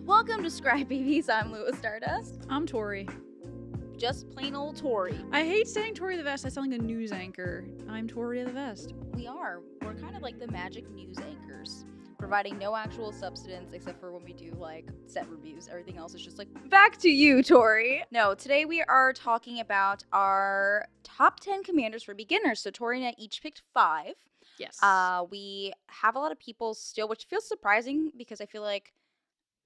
Welcome to ScryBabies. I'm Lewis Stardust. I'm Tori. Just plain old Tori. I hate saying Tori the Vest. I sound like a news anchor. I'm Tori the Vest. We are. We're kind of like the magic news anchors, providing no actual substance except for when we do like set reviews. Everything else is just like, back to you, Tori. No, today we are talking about our top 10 commanders for beginners. So Tori and I each picked 5. Yes. We have a lot of people still, which feels surprising because I feel like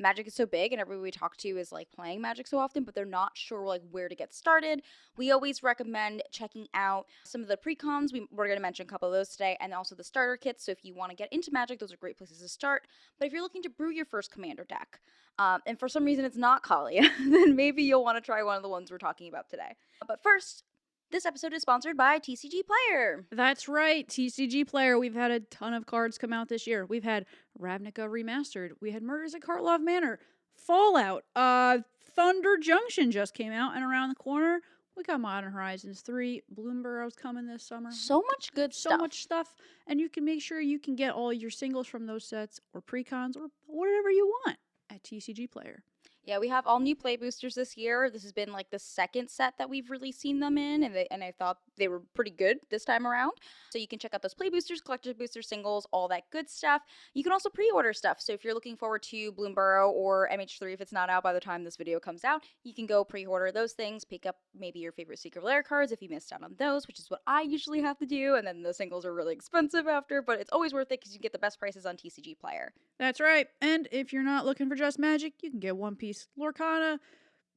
Magic is so big and everybody we talk to is like playing Magic so often, but they're not sure like where to get started. We always recommend checking out some of the pre-cons. We're going to mention a couple of those today, and also the starter kits. So if you want to get into Magic, those are great places to start. But if you're looking to brew your first commander deck, and for some reason it's not Kalia, then maybe you'll want to try one of the ones we're talking about today. But first, this episode is sponsored by TCG Player. That's right, TCG Player. We've had a ton of cards come out this year. We've had Ravnica Remastered. We had Murders at Karlov Manor. Fallout. Thunder Junction just came out, and around the corner, we got Modern Horizons 3. Bloomburrow's coming this summer. So much good stuff. So much stuff. And you can make sure you can get all your singles from those sets, or pre-cons, or whatever you want at TCG Player. Yeah, we have all new play boosters this year. This has been like the second set that we've really seen them in, and I thought they were pretty good this time around. So you can check out those play boosters, collector boosters, singles, all that good stuff. You can also pre-order stuff. So if you're looking forward to Bloomburrow or MH3, if it's not out by the time this video comes out, you can go pre-order those things, pick up maybe your favorite Secret Lair cards if you missed out on those, which is what I usually have to do, and then the singles are really expensive after, but it's always worth it because you get the best prices on TCG Player. That's right. And if you're not looking for just Magic, you can get One Piece, Lorcana,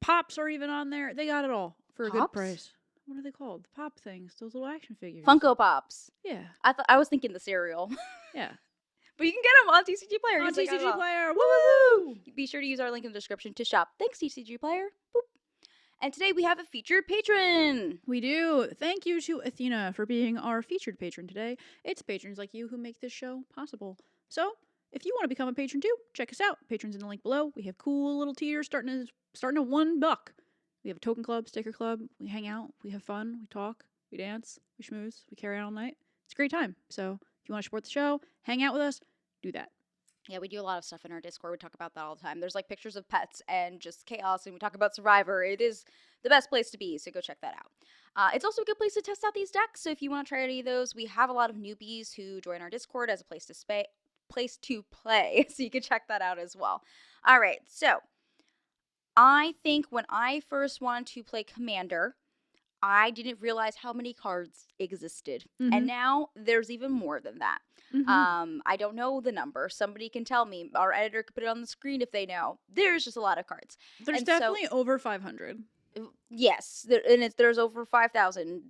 Pops are even on there. They got it all for a good price. What are they called? The pop things. Those little action figures. Funko Pops. Yeah. I was thinking the cereal. Yeah. But you can get them on TCG Player. On TCG Player. Woo! Be sure to use our link in the description to shop. Thanks, TCG Player. Boop. And today we have a featured patron. We do. Thank you to Athena for being our featured patron today. It's patrons like you who make this show possible. So, if you want to become a patron too, check us out. Patrons in the link below. We have cool little tiers starting at $1. We have a token club, sticker club. We hang out. We have fun. We talk. We dance. We schmooze. We carry on all night. It's a great time. So if you want to support the show, hang out with us, do that. Yeah, we do a lot of stuff in our Discord. We talk about that all the time. There's like pictures of pets and just chaos, and we talk about Survivor. It is the best place to be, so go check that out. It's also a good place to test out these decks. So if you want to try any of those, we have a lot of newbies who join our Discord as a place to play, so you can check that out as well. All right, so I think when I first wanted to play Commander, I didn't realize how many cards existed, and now there's even more than that. I don't know the number. Somebody can tell me. Our editor could put it on the screen if they know. There's just a lot of cards. There's definitely over 500. Yes, there's over 5,000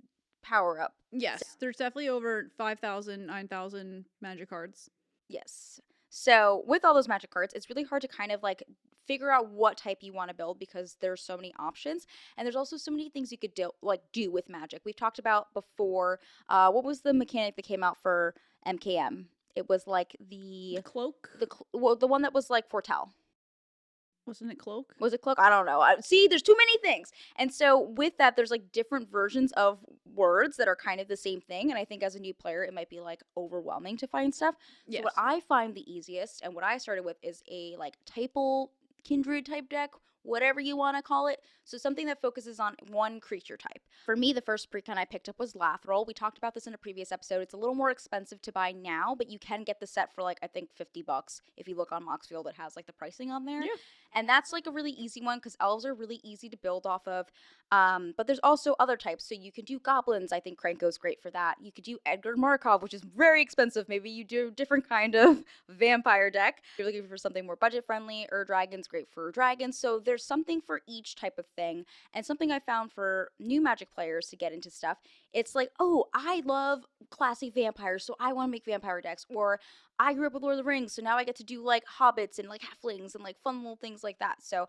power up. Yes, so there's definitely over 5,000, 9,000 Magic cards. Yes. So with all those Magic cards, it's really hard to kind of like figure out what type you want to build because there's so many options, and there's also so many things you could do with Magic. We've talked about before. What was the mechanic that came out for MKM? It was like the cloak. The one that was like Foretell. Wasn't it cloak? Was it cloak? I don't know. See, there's too many things. And so with that, there's like different versions of words that are kind of the same thing. And I think as a new player, it might be like overwhelming to find stuff. Yes. So what I find the easiest and what I started with is a like typal Kindred type deck, whatever you want to call it. So something that focuses on one creature type. For me, the first precon I picked up was Lathril. We talked about this in a previous episode. It's a little more expensive to buy now, but you can get the set for like, I think $50 if you look on Moxfield. It has like the pricing on there. Yeah. And that's like a really easy one because elves are really easy to build off of. But there's also other types. So you can do goblins. I think Krenko's great for that. You could do Edgar Markov, which is very expensive. Maybe you do a different kind of vampire deck. If you're looking for something more budget friendly, Dragon's great for dragons. So there's something for each type of thing. And something I found for new Magic players to get into stuff, it's like, oh, I love classy vampires, so I want to make vampire decks. Or I grew up with Lord of the Rings, so now I get to do like hobbits and like halflings and like fun little things like that. So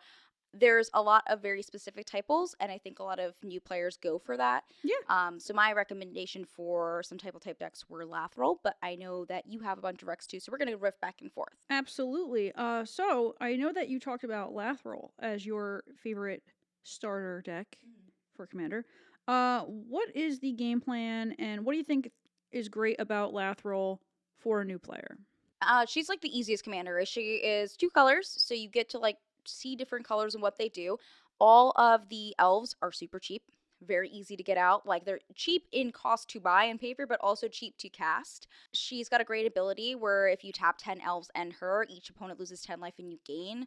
there's a lot of very specific typals, and I think a lot of new players go for that. Yeah. So my recommendation for some type decks were Lathril, but I know that you have a bunch of Rex too, so we're going to riff back and forth. Absolutely. So I know that you talked about Lathril as your favorite starter deck for Commander. What is the game plan, and what do you think is great about Lathril for a new player? She's like the easiest commander. She is 2 colors, so you get to like see different colors and what they do. All of the elves are super cheap, very easy to get out. Like they're cheap in cost to buy in paper, but also cheap to cast. She's got a great ability where if you tap 10 elves and her, each opponent loses 10 life and you gain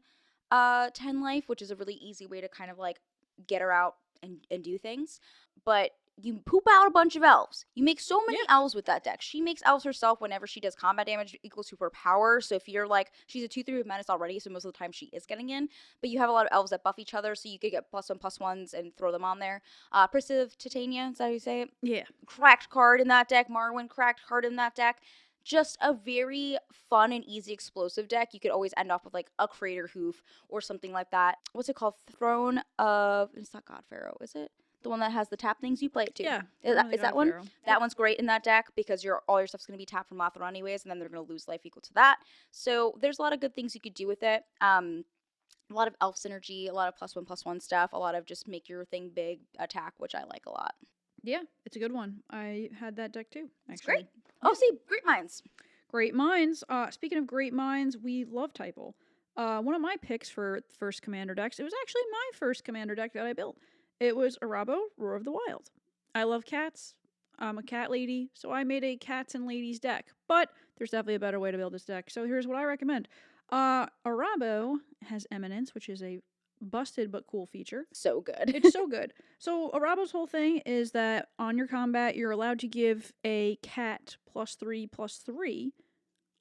10 life, which is a really easy way to kind of like get her out and do things. But you poop out a bunch of elves. You make so many elves with that deck. She makes elves herself whenever she does combat damage equals to her power. So if you're like, she's a 2/3 with menace already, so most of the time she is getting in. But you have a lot of elves that buff each other, so you could get +1/+1s and throw them on there. Priest of Titania, is that how you say it? Yeah. Cracked card in that deck. Marwyn, cracked card in that deck. Just a very fun and easy explosive deck. You could always end up with like a Crater Hoof or something like that. What's it called? Throne of... It's not God Pharaoh, is it? The one that has the tap things, you play it too. Yeah. Is that one? Pharaoh. That one's great in that deck because all your stuff's going to be tapped from Lothar anyways, and then they're going to lose life equal to that. So there's a lot of good things you could do with it. A lot of elf synergy, a lot of +1/+1 stuff, a lot of just make your thing big attack, which I like a lot. Yeah, it's a good one. I had that deck too, actually. It's great. Oh, see, Great Minds. Great Minds. Speaking of Great Minds, we love Typal. One of my picks for first commander decks, it was actually my first commander deck that I built. It was Arabo, Roar of the Wild. I love cats. I'm a cat lady, so I made a cats and ladies deck. But there's definitely a better way to build this deck. So here's what I recommend. Arabo has Eminence, which is a busted but cool feature. So good. It's so good. So Arabo's whole thing is that on your combat, you're allowed to give a cat +3/+3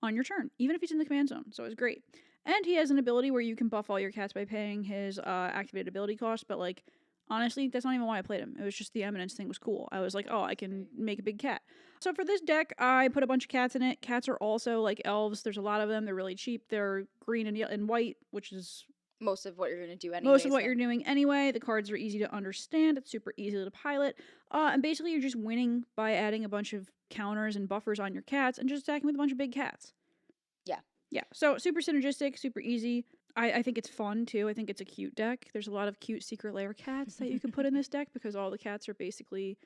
on your turn, even if he's in the command zone. So it's great. And he has an ability where you can buff all your cats by paying his activated ability cost, but like, honestly, that's not even why I played him. It was just the Eminence thing was cool. I was like, oh, I can make a big cat. So for this deck, I put a bunch of cats in it. Cats are also like elves. There's a lot of them. They're really cheap. They're green and white, which is most of what you're going to do anyway. Most of what you're doing anyway. The cards are easy to understand. It's super easy to pilot. And basically, you're just winning by adding a bunch of counters and buffers on your cats and just attacking with a bunch of big cats. Yeah. Yeah. So super synergistic, super easy. I think it's fun, too. I think it's a cute deck. There's a lot of cute secret lair cats that you can put in this deck because all the cats are basically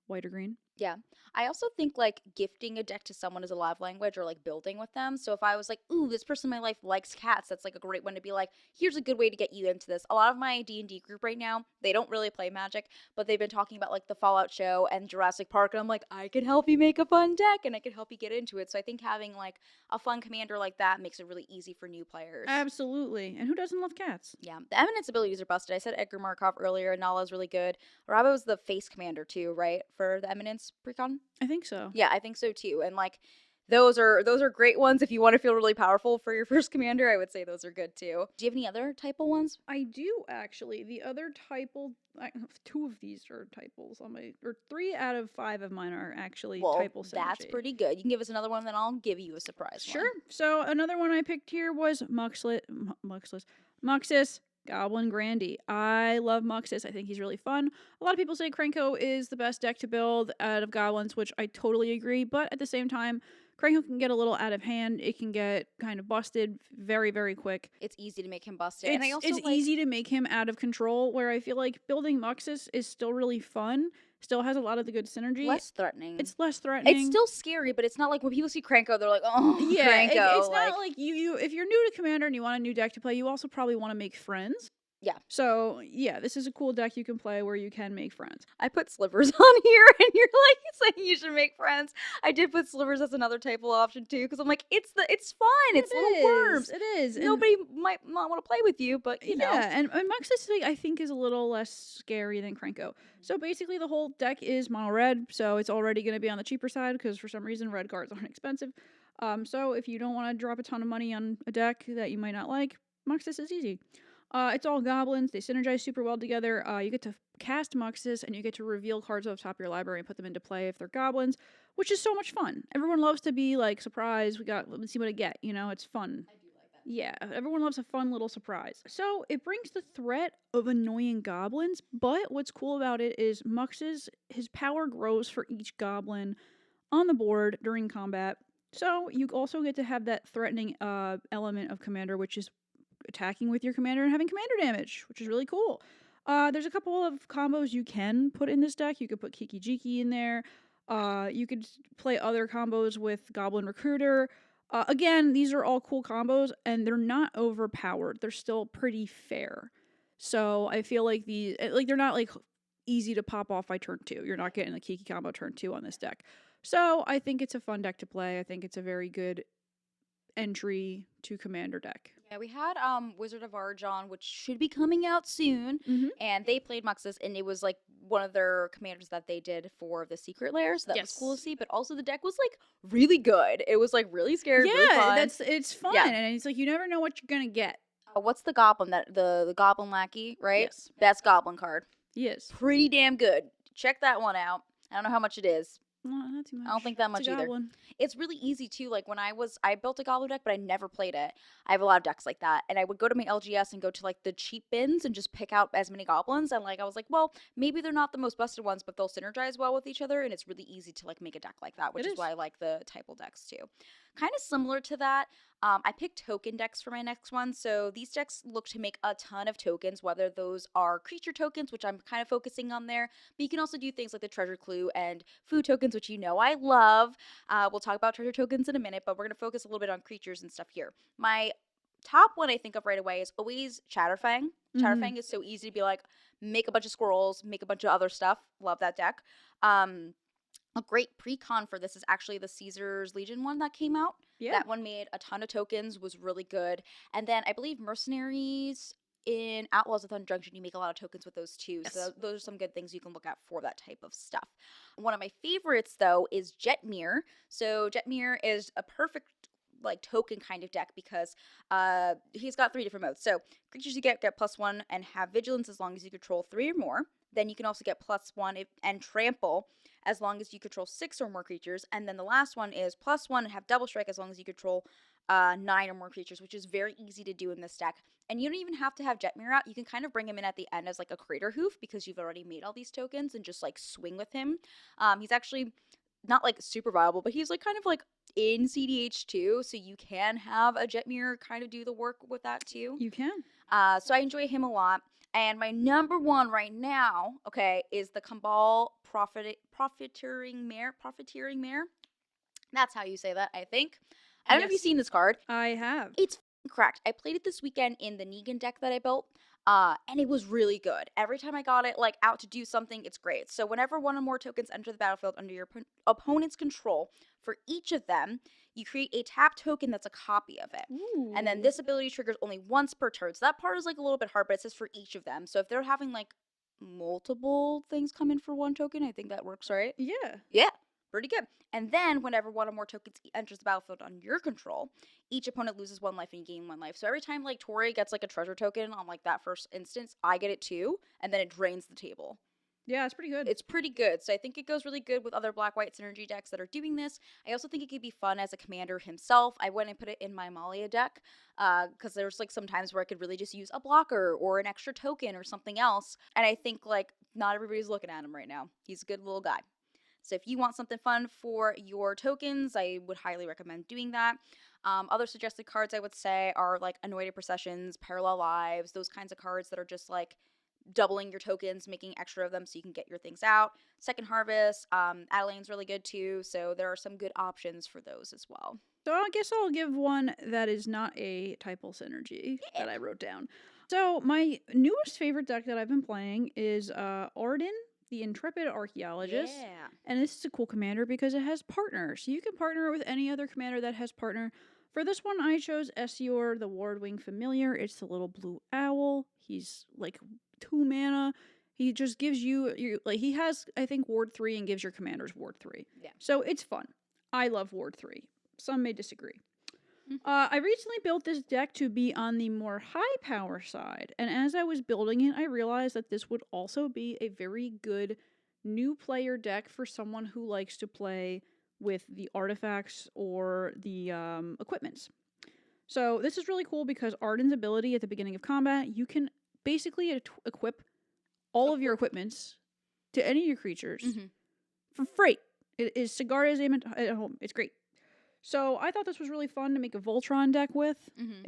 white or green. Yeah. I also think like gifting a deck to someone is a love language or like building with them. So if I was like, ooh, this person in my life likes cats, that's like a great one to be like, here's a good way to get you into this. A lot of my D&D group right now, they don't really play Magic, but they've been talking about like the Fallout show and Jurassic Park. And I'm like, I can help you make a fun deck and I can help you get into it. So I think having like a fun commander like that makes it really easy for new players. Absolutely. And who doesn't love cats? Yeah. The Eminence abilities are busted. I said Edgar Markov earlier. Nala's really good. Rabo's the face commander too, right? For the Eminence precon? I think so. Yeah, I think so too. And like those are great ones if you want to feel really powerful for your first commander. I would say those are good too. Do you have any other typal ones? I do actually. The other typal, two of these are typals on my, or 3 out of 5 of mine are actually typal synergy. That's pretty good. You can give us another one, then I'll give you a surprise. Sure. One. So another one I picked here was Muxus Goblin Grandy. I love Muxus. I think he's really fun. A lot of people say Krenko is the best deck to build out of goblins, which I totally agree. But at the same time, Krenko can get a little out of hand. It can get kind of busted very, very quick. It's easy to make him busted. It's easy to make him out of control, where I feel like building Muxus is still really fun. Still has a lot of the good synergy. Less threatening. It's less threatening. It's still scary, but it's not like when people see Krenko, they're like, oh, yeah, Krenko. It's not like you. If you're new to Commander and you want a new deck to play, you also probably want to make friends. Yeah. So, yeah, this is a cool deck you can play where you can make friends. I put Slivers on here, and you're like saying you should make friends. I did put Slivers as another typal option, too, because I'm like, it's fun. It's little worms. It is. Nobody might not want to play with you, but, you know. Yeah, and Muxus, I think, is a little less scary than Krenko. So, basically, the whole deck is mono-red, so it's already going to be on the cheaper side, because for some reason, red cards aren't expensive. So, if you don't want to drop a ton of money on a deck that you might not like, Muxus is easy. It's all goblins. They synergize super well together. You get to cast Muxus, and you get to reveal cards off the top of your library and put them into play if they're goblins, which is so much fun. Everyone loves to be like, surprise, let's see what I get. You know, it's fun. I do like that. Yeah, everyone loves a fun little surprise. So it brings the threat of annoying goblins, but what's cool about it is Muxus, his power grows for each goblin on the board during combat. So you also get to have that threatening element of Commander, which is attacking with your commander and having commander damage, which is really cool. There's a couple of combos you can put in this deck. You could put Kiki Jiki in there. You could play other combos with Goblin Recruiter. Again, these are all cool combos, and they're not overpowered. They're still pretty fair. So I feel like they're not like easy to pop off by turn 2. You're not getting a Kiki combo turn 2 on this deck. So I think it's a fun deck to play. I think it's a very good entry to Commander deck. Yeah, we had Wizard of Argon, which should be coming out soon, and they played Muxus, and it was like one of their commanders that they did for the secret lair, so that was cool to see. But also the deck was like really good. It was like really scary. Yeah, really fun. It's fun, and it's like you never know what you're gonna get. What's the goblin that the goblin lackey, right? Yes, best goblin card. Yes, pretty damn good. Check that one out. I don't know how much it is. Well, not too much. I don't think that much either. It's really easy too. Like when I built a goblin deck, but I never played it. I have a lot of decks like that, and I would go to my LGS and go to like the cheap bins and just pick out as many goblins. And like I was like, well, maybe they're not the most busted ones, but they'll synergize well with each other, and it's really easy to like make a deck like that, which is why I like the Typal decks too. Kind of similar to that. I picked token decks for my next one. So these decks look to make a ton of tokens, whether those are creature tokens, which I'm kind of focusing on there. But you can also do things like the treasure clue and food tokens, which you know I love. We'll talk about treasure tokens in a minute, but we're going to focus a little bit on creatures and stuff here. My top one I think of right away is always Chatterfang. Chatterfang is so easy to be like, make a bunch of squirrels, make a bunch of other stuff. Love that deck. A great pre-con for this is actually the Caesar's Legion one that came out. Yeah. That one made a ton of tokens, was really good. And then I believe Mercenaries in Outlaws of Thunder Junction, you make a lot of tokens with those too. Yes. So those are some good things you can look at for that type of stuff. One of my favorites, though, is Jetmir. So Jetmir is a perfect like token kind of deck because he's got 3 different modes. So creatures you get +1 and have vigilance as long as you control 3 or more. Then you can also get +1 and trample as long as you control 6 or more creatures. And then the last one is +1 and have double strike as long as you control 9 or more creatures, which is very easy to do in this deck. And you don't even have to have Jetmir out. You can kind of bring him in at the end as like a Crater Hoof because you've already made all these tokens and just like swing with him. He's actually not like super viable, but he's like kind of like in CDH2, so you can have a Jetmir kind of do the work with that too. You can. So I enjoy him a lot. And my number one right now, okay, is the Cabal Profiteering Mare. That's how you say that, I think. I don't know if you've seen this card. I have. It's correct. I played it this weekend in the Negan deck that I built. And it was really good. Every time I got it like out to do something, it's great. So whenever one or more tokens enter the battlefield under your opponent's control, for each of them, you create a tap token that's a copy of it. Ooh. And then this ability triggers only once per turn. So that part is like a little bit hard, but it says for each of them. So if they're having like multiple things come in for one token, I think that works, right? Yeah. Yeah. Pretty good. And then whenever one or more tokens enters the battlefield on your control, each opponent loses 1 life and you gain 1 life. So every time like Tori gets like a treasure token on like that first instance, I get it too, and then it drains the table. Yeah, it's pretty good. It's pretty good. So I think it goes really good with other black-white synergy decks that are doing this. I also think it could be fun as a commander himself. I went and put it in my Malia deck because there's like some times where I could really just use a blocker or an extra token or something else. And I think like not everybody's looking at him right now. He's a good little guy. So if you want something fun for your tokens, I would highly recommend doing that. Other suggested cards I would say are like Anointed Processions, Parallel Lives, those kinds of cards that are just like doubling your tokens, making extra of them so you can get your things out. Second Harvest, Adeline's really good too, so there are some good options for those as well. So I guess I'll give one that is not a Typal synergy that I wrote down. So my newest favorite deck that I've been playing is Arden, the Intrepid Archaeologist. Yeah. And this is a cool commander because it has partner. So you can partner with any other commander that has partner. For this one, I chose Essior, the Wardwing Familiar. It's the little blue owl. He's like 2 mana. He just gives you like he has, I think, Ward 3 and gives your commanders Ward 3. Yeah. So it's fun. I love Ward 3. Some may disagree. I recently built this deck to be on the more high power side, and as I was building it, I realized that this would also be a very good new player deck for someone who likes to play with the artifacts or the equipments. So this is really cool because Arden's ability at the beginning of combat, you can basically equip all of your equipments to any of your creatures for free. It is Sigarda's aim at home. It's great. So I thought this was really fun to make a Voltron deck with,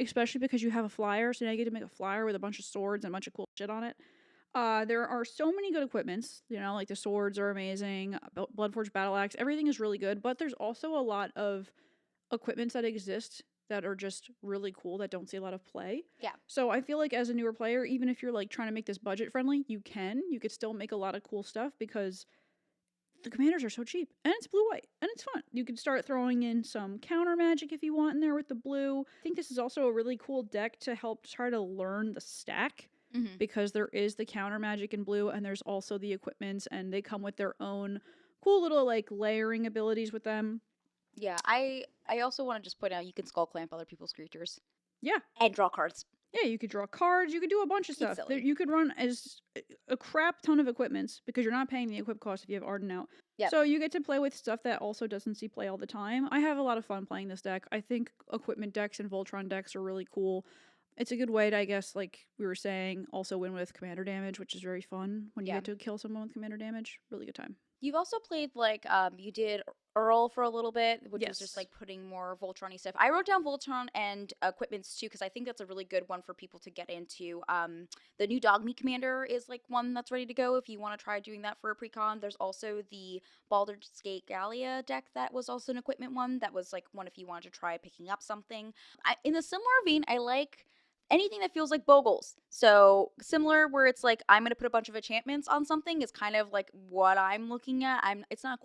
especially because you have a flyer. So now you get to make a flyer with a bunch of swords and a bunch of cool shit on it. There are so many good equipments, you know, like the swords are amazing, Bloodforged Battle Axe, everything is really good, but there's also a lot of equipments that exist that are just really cool that don't see a lot of play. Yeah. So I feel like as a newer player, even if you're like trying to make this budget friendly, you could still make a lot of cool stuff because the commanders are so cheap and it's blue white and it's fun. You can start throwing in some counter magic if you want in there with the blue. I think this is also a really cool deck to help try to learn the stack because there is the counter magic in blue and there's also the equipments and they come with their own cool little like layering abilities with them. Yeah, I also want to just point out you can skull clamp other people's creatures. Yeah. And draw cards. Yeah, you could draw cards. You could do a bunch of stuff. Silly. You could run as a crap ton of equipments because you're not paying the equip cost if you have Arden out. Yep. So you get to play with stuff that also doesn't see play all the time. I have a lot of fun playing this deck. I think equipment decks and Voltron decks are really cool. It's a good way to, I guess, like we were saying, also win with commander damage, which is very fun when you get to kill someone with commander damage. Really good time. You've also played, like, you did Earl for a little bit, which was just, like, putting more Voltron-y stuff. I wrote down Voltron and equipments, too, because I think that's a really good one for people to get into. The new Dog Meat Commander is, like, one that's ready to go if you want to try doing that for a precon. There's also the Baldur's Gate Kalia deck that was also an equipment one. That was, like, one if you wanted to try picking up something. In a similar vein, I like anything that feels like Bogles. So similar where it's like I'm going to put a bunch of enchantments on something is kind of like what I'm looking at. It's not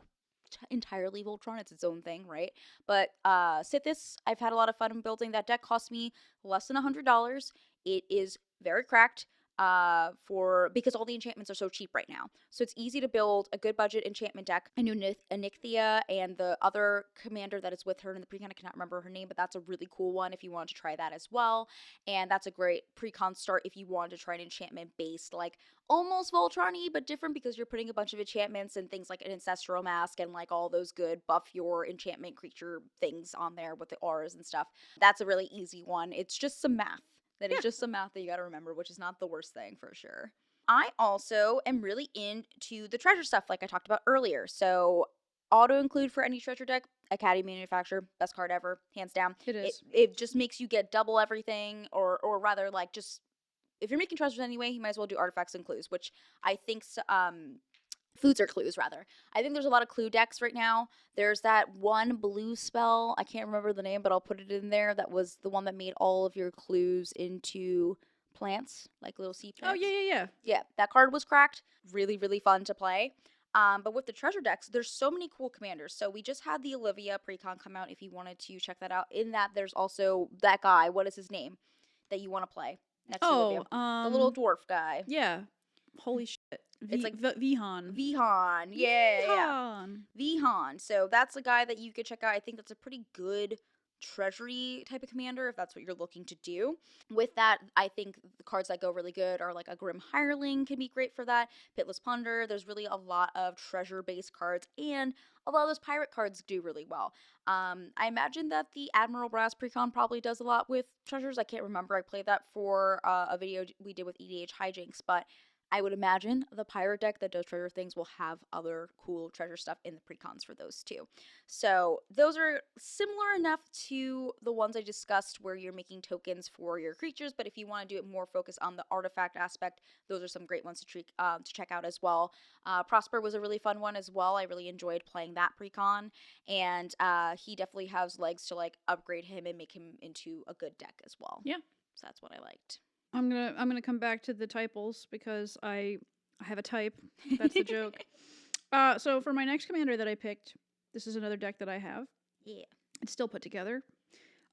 entirely Voltron, it's its own thing, right? But Sithis, I've had a lot of fun building. That deck cost me less than $100. It is very cracked. Because all the enchantments are so cheap right now. So it's easy to build a good budget enchantment deck. I knew Anithia and the other commander that is with her in the precon, I cannot remember her name, but that's a really cool one if you want to try that as well. And that's a great precon start if you want to try an enchantment based, like almost Voltron-y, but different because you're putting a bunch of enchantments and things like an Ancestral Mask and like all those good buff your enchantment creature things on there with the auras and stuff. That's a really easy one. It's just some math. That is just some math that you got to remember, which is not the worst thing for sure. I also am really into the treasure stuff like I talked about earlier. So auto-include for any treasure deck, Academy Manufacturer, best card ever, hands down. It is. It just makes you get double everything, or rather like just, if you're making treasures anyway, you might as well do artifacts and clues, which I think foods or clues, rather. I think there's a lot of clue decks right now. There's that one blue spell. I can't remember the name, but I'll put it in there. That was the one that made all of your clues into plants, like little sea plants. Oh, yeah. Yeah, that card was cracked. Really, really fun to play. But with the treasure decks, there's so many cool commanders. So we just had the Olivia precon come out if you wanted to check that out. In that, there's also that guy. What is his name that you want to play next to Olivia? The little dwarf guy. Yeah. Holy shit. It's like Vihan. Yeah. Vihan. So that's a guy that you could check out. I think that's a pretty good treasury type of commander if that's what you're looking to do. With that, I think the cards that go really good are like a Grim Hireling can be great for that. Pitless Plunder. There's really a lot of treasure-based cards, and a lot of those pirate cards do really well. I imagine that the Admiral Brass Precon probably does a lot with treasures. I can't remember. I played that for a video we did with EDH Hijinks, but I would imagine the pirate deck that does treasure things will have other cool treasure stuff in the precons for those too. So those are similar enough to the ones I discussed where you're making tokens for your creatures, but if you want to do it more focused on the artifact aspect, those are some great ones to check out as well. Prosper was a really fun one as well. I really enjoyed playing that precon, and he definitely has legs to like upgrade him and make him into a good deck as well. Yeah. So that's what I liked. I'm gonna come back to the typals because I have a type. That's the joke. So for my next commander that I picked, this is another deck that I have. Yeah. It's still put together.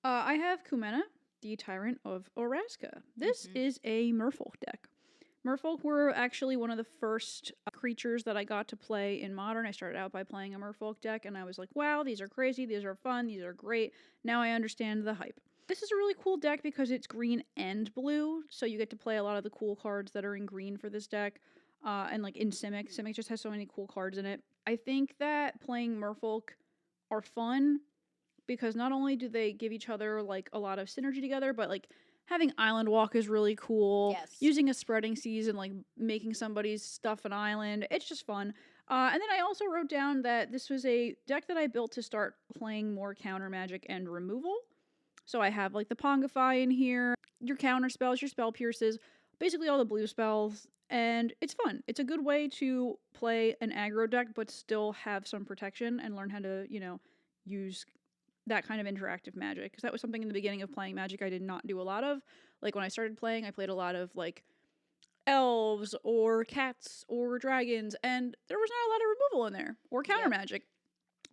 I have Kumena, the Tyrant of Oraska. This is a Merfolk deck. Merfolk were actually one of the first creatures that I got to play in Modern. I started out by playing a Merfolk deck, and I was like, wow, these are crazy, these are fun, these are great. Now I understand the hype. This is a really cool deck because it's green and blue, so you get to play a lot of the cool cards that are in green for this deck, and like in Simic. Simic just has so many cool cards in it. I think that playing Merfolk are fun because not only do they give each other like a lot of synergy together, but like having Island Walk is really cool. Yes. Using a Spreading Seas and like making somebody's stuff an island, it's just fun. And then I also wrote down that this was a deck that I built to start playing more counter magic and removal. So I have like the Pongify in here, your counter spells, your spell pierces, basically all the blue spells, and it's fun. It's a good way to play an aggro deck but still have some protection and learn how to, use that kind of interactive Magic, because that was something in the beginning of playing Magic I did not do a lot of. Like when I started playing, I played a lot of like elves or cats or dragons, and there was not a lot of removal in there or counter magic.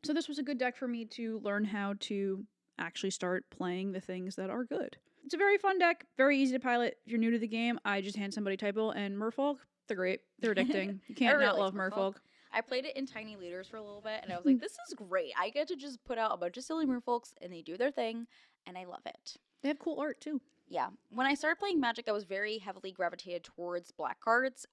So this was a good deck for me to learn how to actually start playing the things that are good. It's a very fun deck, very easy to pilot. If you're new to the game, I just hand somebody Typo and Merfolk. They're great. They're addicting. You can't not love Merfolk. I played it in tiny leaders for a little bit, and I was like, this is great. I get to just put out a bunch of silly Merfolks, and they do their thing, and I love it. They have cool art, too. Yeah. When I started playing Magic, I was very heavily gravitated towards black cards.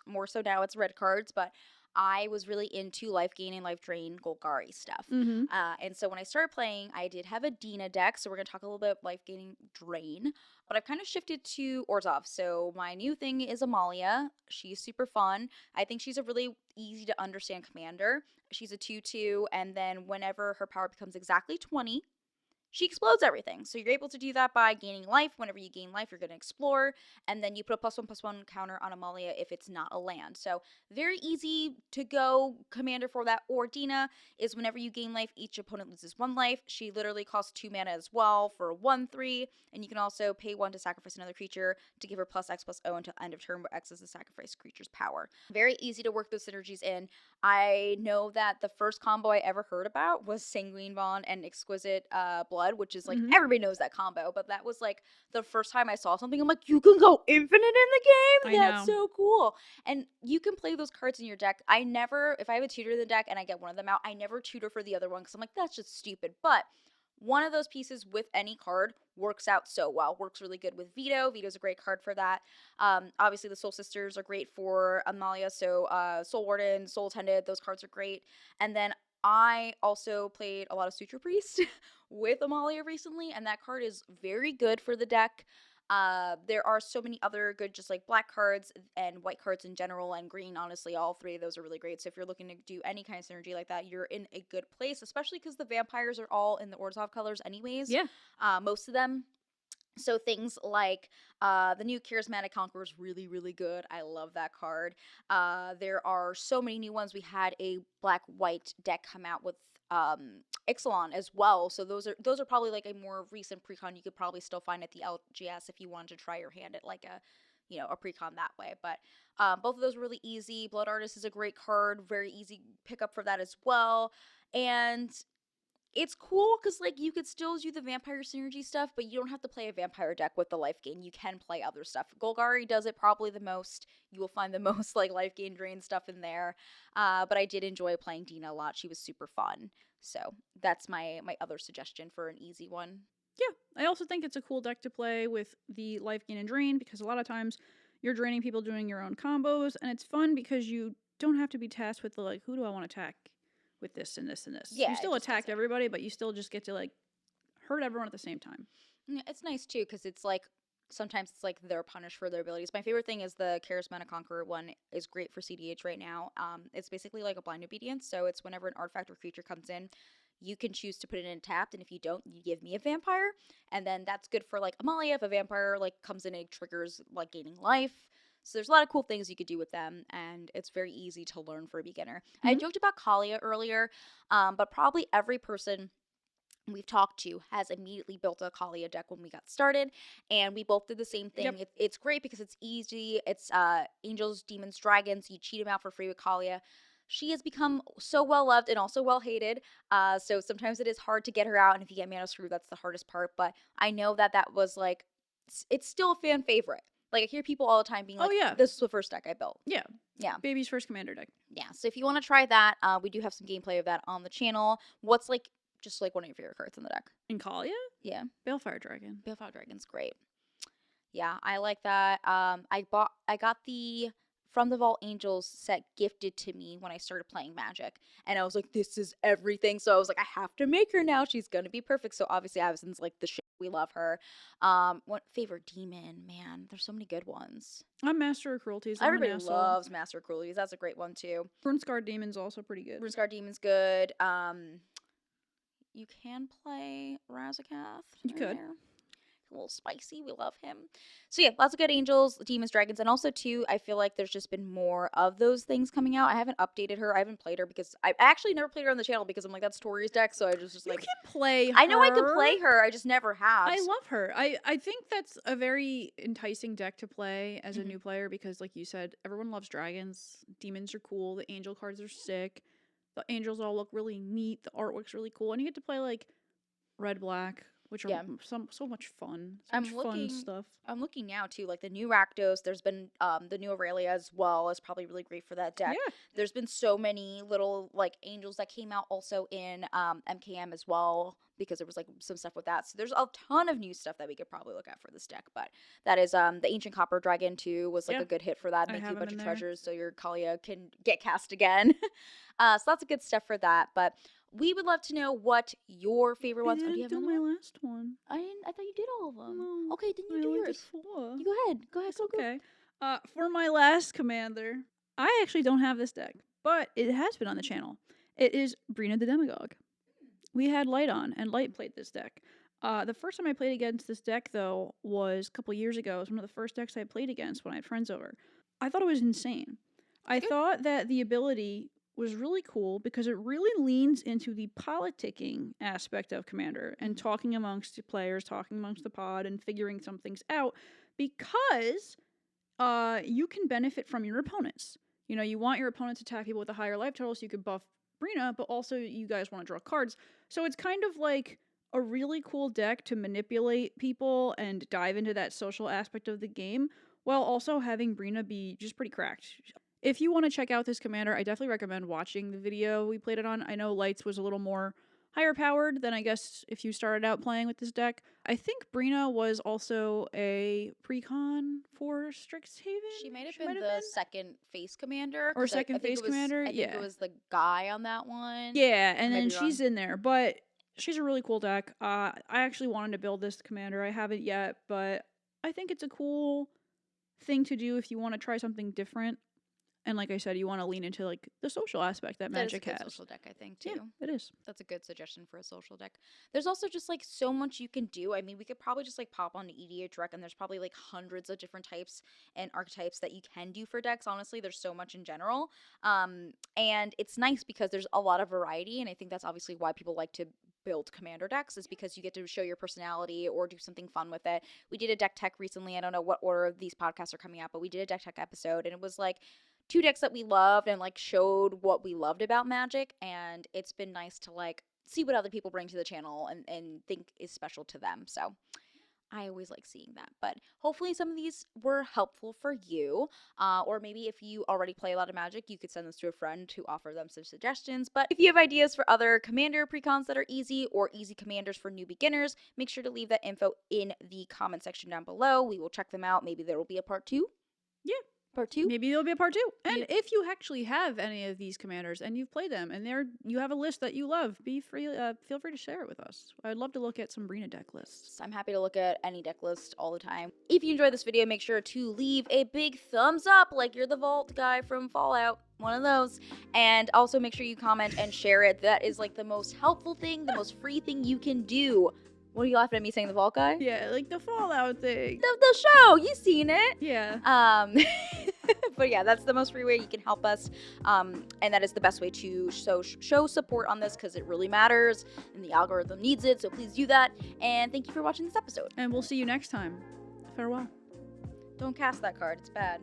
More so now it's red cards, but I was really into life gain and life drain Golgari stuff. And so when I started playing, I did have a Dina deck, so we're going to talk a little bit of life gaining drain, but I've kind of shifted to Orzhov. So my new thing is Amalia. She's super fun. I think she's a really easy to understand commander. She's a 2/2, and then whenever her power becomes exactly 20, she explodes everything. So you're able to do that by gaining life. Whenever you gain life, you're going to explore. And then you put a +1/+1 counter on Amalia if it's not a land. So very easy to go commander for that. Or Dina is whenever you gain life, each opponent loses 1 life. She literally costs 2 mana as well for 1/3. And you can also pay 1 to sacrifice another creature to give her +X/+O until end of turn, where X is the sacrificed creature's power. Very easy to work those synergies in. I know that the first combo I ever heard about was Sanguine Bond and Exquisite Blood, which is like, everybody knows that combo, but that was like the first time I saw something. I'm like, you can go infinite in the game? That's so cool. And you can play those cards in your deck. I never, if I have a tutor in the deck and I get one of them out, I never tutor for the other one because I'm like, that's just stupid. But one of those pieces with any card works out so well. Works really good with Veto. Veto's a great card for that. Obviously, the Soul Sisters are great for Amalia. So Soul Warden, Soul Attendant, those cards are great. And then I also played a lot of Suture Priest with Amalia recently, and that card is very good for the deck. There are so many other good just like black cards and white cards in general, and green. Honestly, all 3 of those are really great. So if you're looking to do any kind of synergy like that, you're in a good place, especially because the vampires are all in the Orzhov colors anyways. Yeah. Most of them. So things like the new Charismatic Conqueror is really, really good. I love that card. There are so many new ones. We had a black-white deck come out with Ixalan as well. So those are probably like a more recent precon you could probably still find at the LGS if you wanted to try your hand at like a precon that way. But both of those are really easy. Blood Artist is a great card. Very easy pickup for that as well. And it's cool because, like, you could still do the vampire synergy stuff, but you don't have to play a vampire deck with the life gain. You can play other stuff. Golgari does it probably the most. You will find the most, like, life gain drain stuff in there. But I did enjoy playing Dina a lot. She was super fun. So that's my other suggestion for an easy one. Yeah, I also think it's a cool deck to play with the life gain and drain, because a lot of times you're draining people doing your own combos, and it's fun because you don't have to be tasked with the, like, who do I want to attack with this and this and this. Yeah, you still attack everybody, but you still just get to, like, hurt everyone at the same time. Yeah, it's nice too because it's like sometimes it's like they're punished for their abilities. My favorite thing is the Charismatic Conqueror one is great for CDH right now. It's basically like a blind obedience, so it's whenever an artifact or creature comes in, you can choose to put it in tapped, and if you don't, you give me a vampire, and then that's good for like Amalia. If a vampire like comes in, it triggers like gaining life. So there's a lot of cool things you could do with them, and it's very easy to learn for a beginner. I joked about Kalia earlier, but probably every person we've talked to has immediately built a Kalia deck when we got started, and we both did the same thing. It's great because it's easy. It's angels, demons, dragons. You cheat them out for free with Kalia. She has become so well loved and also well hated. So sometimes it is hard to get her out, and if you get mana screw, that's the hardest part. But I know that was like, it's still a fan favorite. Like, I hear people all the time being like, this is the first deck I built. Yeah. Baby's first commander deck. Yeah, so if you want to try that, we do have some gameplay of that on the channel. What's, like, just, like, one of your favorite cards in the deck? In Kalia? Yeah. Balefire Dragon. Balefire Dragon's great. Yeah, I like that. I got the From the Vault Angels set gifted to me when I started playing Magic, and I was like, this is everything. So I was like, I have to make her now. She's gonna be perfect. So obviously Avison's like the shit. We love her. What favorite demon? Man, there's so many good ones. I'm Master of Cruelties. Everybody loves Master of Cruelties. That's a great one too. Runescarred Demon's also pretty good. Runescarred Demon's good. You can play Razakath. You could. a little spicy. We love him. So yeah, lots of good angels, demons, dragons, and also too, I feel like there's just been more of those things coming out. I haven't updated her. I haven't played her because I actually never played her on the channel because I'm like, that's Tori's deck, so I just You like, can play her. I know I can play her. I just never have. I love her. I think that's a very enticing deck to play as a new player because, like you said, everyone loves dragons. Demons are cool. The angel cards are sick. The angels all look really neat. The artwork's really cool, and you get to play like red, black, which are so much fun. Fun stuff. I'm looking now too, like the new Rakdos. There's been the new Aurelia as well is probably really great for that deck. Yeah. There's been so many little like angels that came out also in MKM as well because there was like some stuff with that. So there's a ton of new stuff that we could probably look at for this deck. But that is the Ancient Copper Dragon too was like a good hit for that. Make you a bunch of treasures so your Kalia can get cast again. So lots of good stuff for that. But we would love to know what your favorite ones are. I didn't do my last one. I thought you did all of them. No, okay, then you do yours. You go ahead. It's okay. For my last commander, I actually don't have this deck, but it has been on the channel. It is Brina the Demagogue. We had Light on, and Light played this deck. The first time I played against this deck, though, was a couple years ago. It was one of the first decks I played against when I had friends over. I thought it was insane. I thought that the ability was really cool because it really leans into the politicking aspect of Commander and talking amongst the players, talking amongst the pod, and figuring some things out because you can benefit from your opponents. You know, you want your opponents to attack people with a higher life total so you could buff Brina, but also you guys want to draw cards. So it's kind of like a really cool deck to manipulate people and dive into that social aspect of the game while also having Brina be just pretty cracked. If you want to check out this commander, I definitely recommend watching the video we played it on. I know Lights was a little more higher powered than I guess if you started out playing with this deck. I think Brina was also a precon for Strixhaven. She might have been the second face commander. Or second face commander, I think it was the guy on that one. Yeah, and then she's in there, but she's a really cool deck. I actually wanted to build this commander. I haven't yet, but I think it's a cool thing to do if you want to try something different. And like I said, you want to lean into like the social aspect that Magic has. That's a good social deck, I think, too. Yeah, it is. That's a good suggestion for a social deck. There's also just like so much you can do. I mean, we could probably just like pop on EDH Rec, and there's probably like hundreds of different types and archetypes that you can do for decks. Honestly, there's so much in general. And it's nice because there's a lot of variety, and I think that's obviously why people like to build commander decks is because you get to show your personality or do something fun with it. We did a deck tech recently. I don't know what order these podcasts are coming out, but we did a deck tech episode, and it was like 2 decks that we loved and like showed what we loved about Magic, and it's been nice to like see what other people bring to the channel and think is special to them. So I always like seeing that. But hopefully some of these were helpful for you. Or maybe if you already play a lot of Magic, you could send this to a friend to offer them some suggestions. But if you have ideas for other commander precons that are easy or easy commanders for new beginners, make sure to leave that info in the comment section down below. We will check them out. Maybe there will be a part 2. Yeah. Part 2? Maybe there'll be a part 2. And if you actually have any of these commanders and you've played them and you have a list that you love, feel free to share it with us. I'd love to look at some Brina deck lists. I'm happy to look at any deck list all the time. If you enjoyed this video, make sure to leave a big thumbs up like you're the Vault guy from Fallout. One of those. And also make sure you comment and share it. That is like the most helpful thing, the most free thing you can do. What are you laughing at me saying, the Vault guy? Yeah, like the Fallout thing. The show! You seen it. Yeah. But yeah, that's the most free way you can help us. And that is the best way to show support on this because it really matters and the algorithm needs it. So please do that. And thank you for watching this episode. And we'll see you next time. Farewell. Don't cast that card. It's bad.